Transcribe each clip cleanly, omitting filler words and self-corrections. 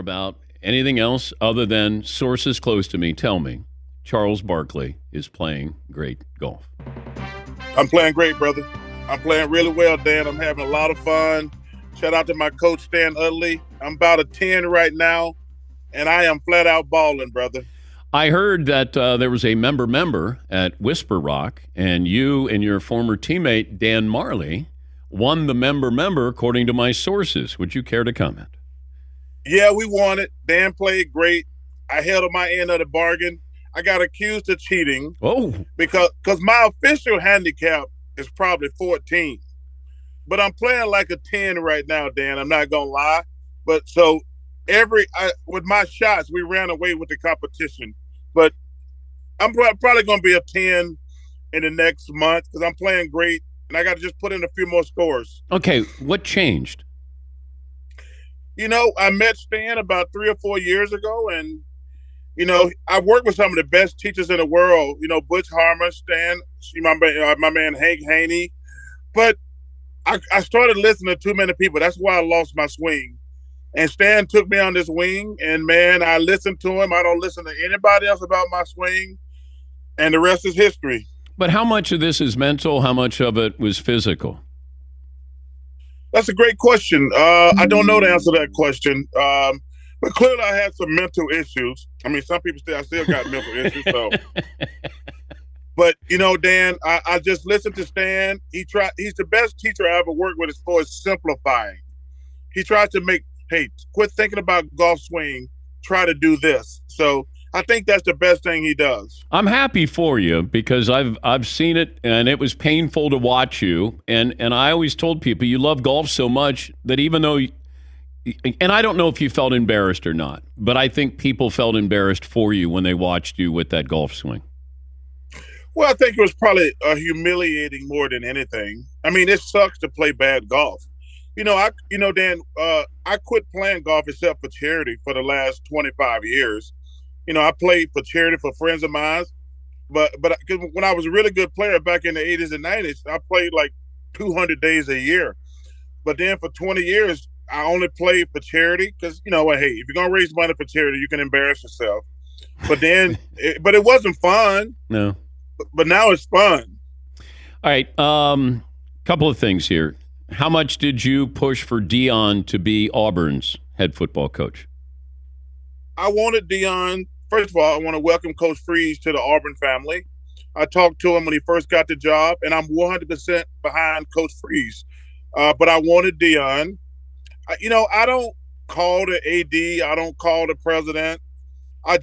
About anything else other than sources close to me tell me Charles Barkley is playing great golf. I'm playing great, brother. I'm playing really well, Dan. I'm having a lot of fun. Shout out to my coach, Stan Utley. I'm about a 10 right now, and I am flat out balling, brother. I heard that there was a member at Whisper Rock, and you and your former teammate, Dan Marley, won the member according to my sources. Would you care to comment? Yeah, we won it. Dan played great. I held on my end of the bargain. I got accused of cheating. Oh, because my official handicap is probably 14. But I'm playing like a 10 right now, Dan. I'm not going to lie. But so with my shots, we ran away with the competition. But I'm probably going to be a 10 in the next month because I'm playing great. And I got to just put in a few more scores. Okay. What changed? I met Stan about 3 or 4 years ago, and I worked with some of the best teachers in the world. Butch Harmer, Stan, my man Hank Haney. But I started listening to too many people. That's why I lost my swing. And Stan took me on this wing, and man, I listened to him. I don't listen to anybody else about my swing, and the rest is history. But how much of this is mental? How much of it was physical? That's a great question. I don't know the answer to that question. But clearly I had some mental issues. I mean, some people I still got mental issues. So, but Dan, I just listened to Stan. He's the best teacher I ever worked with as far as simplifying. He tried to quit thinking about golf swing. Try to do this. So I think that's the best thing he does. I'm happy for you because I've seen it, and it was painful to watch you. And I always told people you love golf so much that even though, and I don't know if you felt embarrassed or not, but I think people felt embarrassed for you when they watched you with that golf swing. Well, I think it was probably humiliating more than anything. I mean, it sucks to play bad golf. Dan, I quit playing golf except for charity for the last 25 years. I played for charity for friends of mine, but when I was a really good player back in the 80s and 90s, I played like 200 days a year. But then for 20 years, I only played for charity because, hey, if you're going to raise money for charity, you can embarrass yourself. But then, but it wasn't fun. No. But now it's fun. All right. Couple of things here. How much did you push for Deion to be Auburn's head football coach? I wanted Deion. First of all, I want to welcome Coach Freeze to the Auburn family. I talked to him when he first got the job, and I'm 100% behind Coach Freeze. But I wanted Deion. I don't call the AD. I don't call the president. I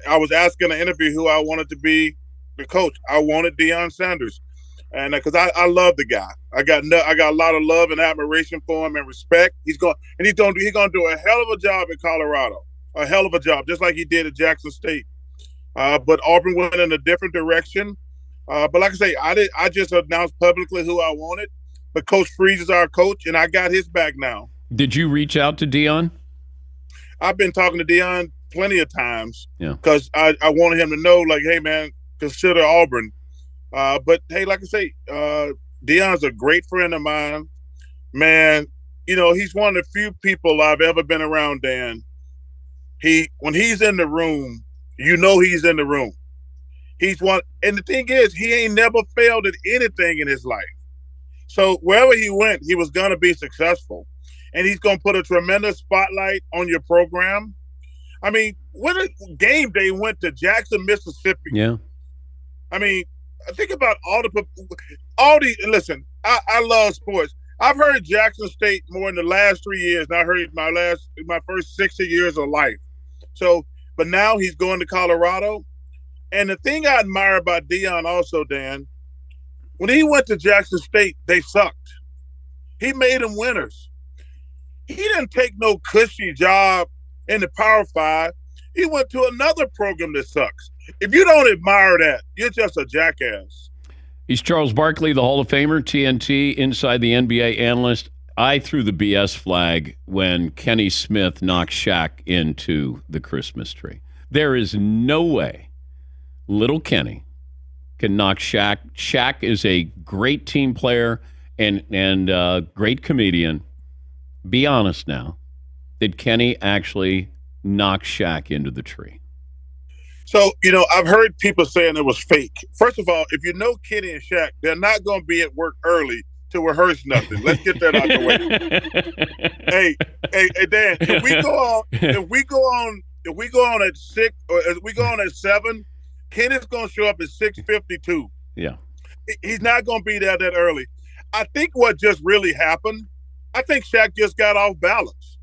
was asking an interview who I wanted to be the coach. I wanted Deion Sanders, and because I love the guy. I got a lot of love and admiration for him and respect. He's gonna do a hell of a job in Colorado. A hell of a job, just like he did at Jackson State. But Auburn went in a different direction. But like I say, I just announced publicly who I wanted. But Coach Freeze is our coach, and I got his back now. Did you reach out to Deion? I've been talking to Deion plenty of times. Yeah. Because I wanted him to know, like, hey, man, consider Auburn. But, hey, like I say, Deion's a great friend of mine. Man, he's one of the few people I've ever been around, Dan. When he's in the room, he's in the room. He's one, and the thing is, he ain't never failed at anything in his life. So wherever he went, he was gonna be successful, and he's gonna put a tremendous spotlight on your program. I mean, when a game day went to Jackson, Mississippi. Yeah. I mean, think about listen, I love sports. I've heard Jackson State more in the last 3 years than I heard my first 60 years of life. So, but now he's going to Colorado. And the thing I admire about Deion also, Dan, when he went to Jackson State, they sucked. He made them winners. He didn't take no cushy job in the Power 5. He went to another program that sucks. If you don't admire that, you're just a jackass. He's Charles Barkley, the Hall of Famer, TNT, inside the NBA analyst. I threw the BS flag when Kenny Smith knocked Shaq into the Christmas tree. There is no way little Kenny can knock Shaq. Shaq is a great team player and great comedian. Be honest now. did Kenny actually knock Shaq into the tree? So, I've heard people saying it was fake. First of all, if you know Kenny and Shaq, they're not going to be at work early to rehearse nothing. Let's get that out the way. Hey, Dan, if we go on at 6 or if we go on at 7, Kenny's going to show up at 6:52. Yeah. He's not going to be there that early. I think what just really happened, I think Shaq just got off balance.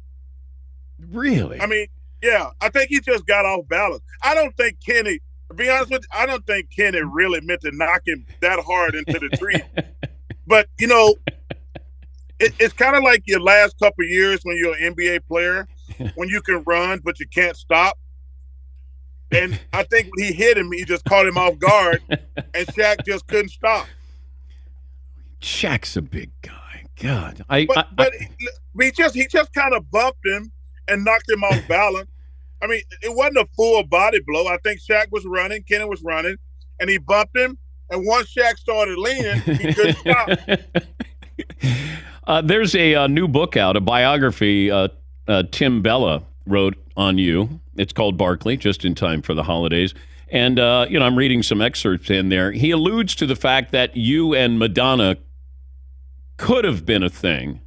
Really? I mean, yeah, I think he just got off balance. I don't think Kenny, to be honest with you, I don't think Kenny really meant to knock him that hard into the tree. But, it's kind of like your last couple of years when you're an NBA player, when you can run, but you can't stop. And I think when he hit him, he just caught him off guard, and Shaq just couldn't stop. Shaq's a big guy. God. He just kind of bumped him and knocked him off balance. I mean, it wasn't a full body blow. I think Shaq was running, Kenny was running, and he bumped him. And once Shaq started leaning, he couldn't stop. There's a new book out, a biography Tim Bella wrote on you. It's called Barkley, just in time for the holidays. And, I'm reading some excerpts in there. He alludes to the fact that you and Madonna could have been a thing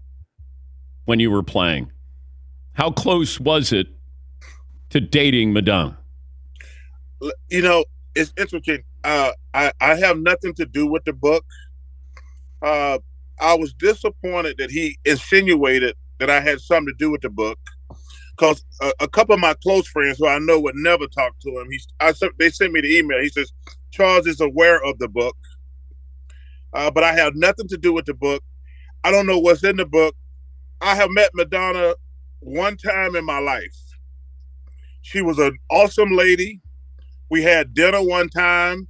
when you were playing. How close was it to dating Madonna? It's interesting. I have nothing to do with the book. I was disappointed that he insinuated that I had something to do with the book, because a couple of my close friends who I know would never talk to him, they sent me the email. He says, Charles is aware of the book, but I have nothing to do with the book. I don't know what's in the book. I have met Madonna one time in my life. She was an awesome lady. We had dinner one time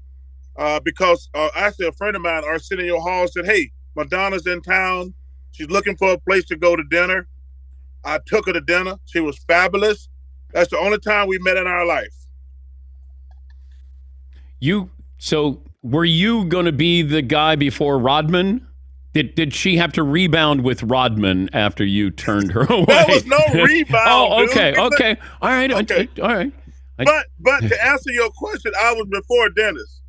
because actually a friend of mine, Arsenio Hall, said, hey, Madonna's in town. She's looking for a place to go to dinner. I took her to dinner. She was fabulous. That's the only time we met in our life. So were you going to be the guy before Rodman? Did she have to rebound with Rodman after you turned her away? There was no rebound. Oh, okay, dude. okay. All right, okay. All right. But to answer your question, I was before Dennis.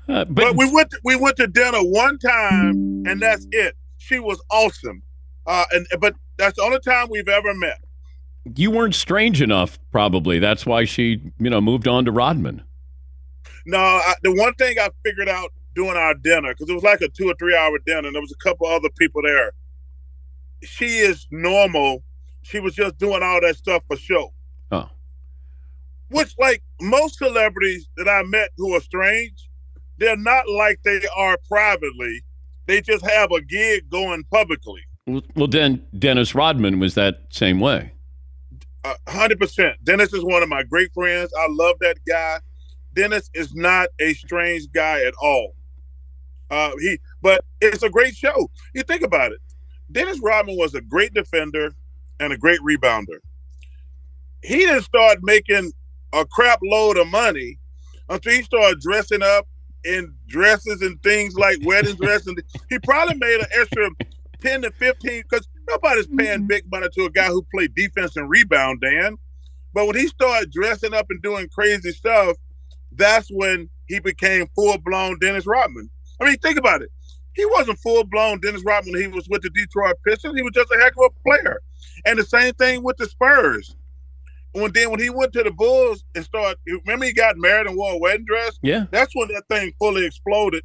But we went to dinner one time, and that's it. She was awesome, but that's the only time we've ever met. You weren't strange enough, probably. That's why she, moved on to Rodman. No, the one thing I figured out doing our dinner, because it was like a 2 or 3 hour dinner, and there was a couple other people there. She is normal. She was just doing all that stuff for show. Oh. Which, like most celebrities that I met who are strange, they're not like they are privately. They just have a gig going publicly. Well, Dennis Rodman was that same way. 100%. Dennis is one of my great friends. I love that guy. Dennis is not a strange guy at all. But it's a great show. You think about it. Dennis Rodman was a great defender and a great rebounder. He didn't start making a crap load of money until he started dressing up in dresses and things like wedding dresses. He probably made an extra 10 to 15, because nobody's paying big money to a guy who played defense and rebound, Dan. But when he started dressing up and doing crazy stuff, that's when he became full-blown Dennis Rodman. I mean, think about it. He wasn't full-blown Dennis Rodman when he was with the Detroit Pistons. He was just a heck of a player. And the same thing with the Spurs. When he went to the Bulls and remember he got married and wore a wedding dress? Yeah. That's when that thing fully exploded.